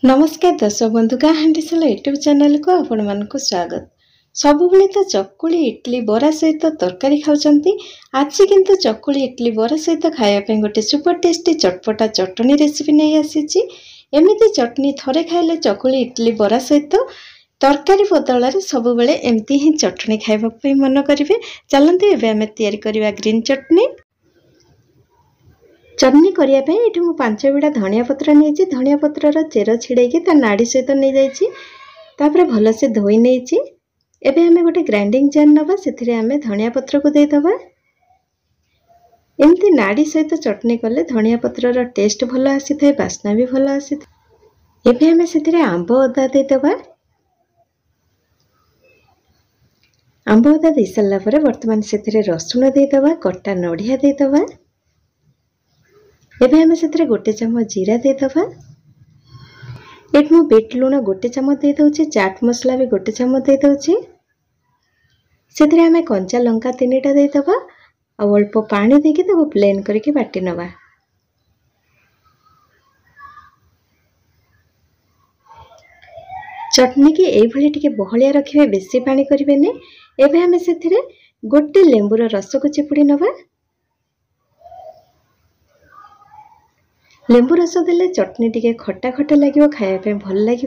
नमस्कार दर्शक बंधु गाँ हांडीशाला यूट्यूब चैनल को आपण मानक स्वागत। सबुबले तो चकुली इडली बरा सहित तरकारी खाऊंती। आज किंतु चकुली इडली बरा सहित खायापे गोटे सुपर टेस्टी चटपटा चटनी रेसिपी नहीं आसी। एमती चटनी थरे खाइले चकुली इडली बरा सहित तरकारी बदल सबुबले एमती ही चटनी खाइबा मन करेंगे। चलते एवं आम तैयारी करवा ग्रीन चटनी। चटनी करने ये मुझे 5 बिड़ा धनिया पत्र नहीं। धनिया पत्र चेर छिड़े नाड़ी सहित नहीं जापर भलसे धोई नहीं। एबे आमे गोटे ग्राइंडिंग जार नवा से धनिया पत्र को देदबा। एमती नाड़ी सहित चटनी कले धनिया पत्र टेस्ट भल आसी थाए, बास्ना भी भल आसी थाए। एबे आमे से आंब अदा देदबा। आंब अदा दे सारा पर वर्तमान से रसुण देदबा, कटा नड़िया देदबा। एबे हमें से गोटे चम्मच जीरा देदबा। ये मु बीट लुण गोटे चम्मच दे दउची, चाट मसला भी गोटे चम्मच दे दउची। सेथरे हमें कंचा लंका 3टा देदबा और अल्प पानी देके ताको ब्लेंड करके बाटी नवा। चटनी की एई भली टिके बहलिया रखिबे, बेसी पानी करिवे नै। एबे हमें सेथरे गोटे लेंबुर रस को चिपुड़ी नवा। लेंबू रस देले चटनी टिके खट्टा खट्टा लगे, खायापे भल लगे।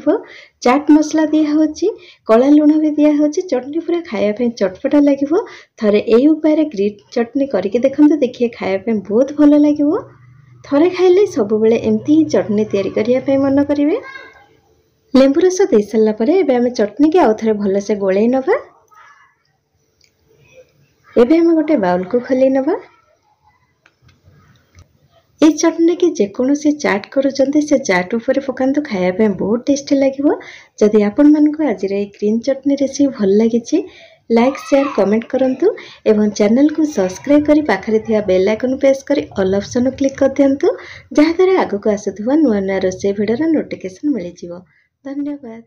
चाट मसला दिया होची, कला लुण भी दिया होची। चटनी पूरा खायापे चटपटा लगे। थरे एई उपाय ग्रीन चटनी करके देखंतु, देखिए खायापे बहुत भल लगे। थरे खाइले सब बेले एमती ही चटनी तैयारी करिया मन करिवे। लेंबू रस दे सारा पर एबे आमे चटनी के आउ थरे भल से गोळेई नबा। एबे आमे गोटे बाउल को खोली नबा। ये चटनी की जेकोसी चाट करुँच से चाट उपर पकातु, खायापे बहुत टेस्टी लगे। जदि आपण मानक आज ग्रीन चटनी रेसिपी भल लगी, लाइक शेयर कमेंट करंतु एवं चैनल को सब्सक्राइब करी पाखरे थिया बेल आइकन प्रेस करी ऑल ऑप्शन क्लिक कर दियंतु, जहाद्वारा आगको आसुथुवा नुआ नुआ रोषेई भिडियोर नोटिफिकेशन मिल जिवो। धन्यवाद।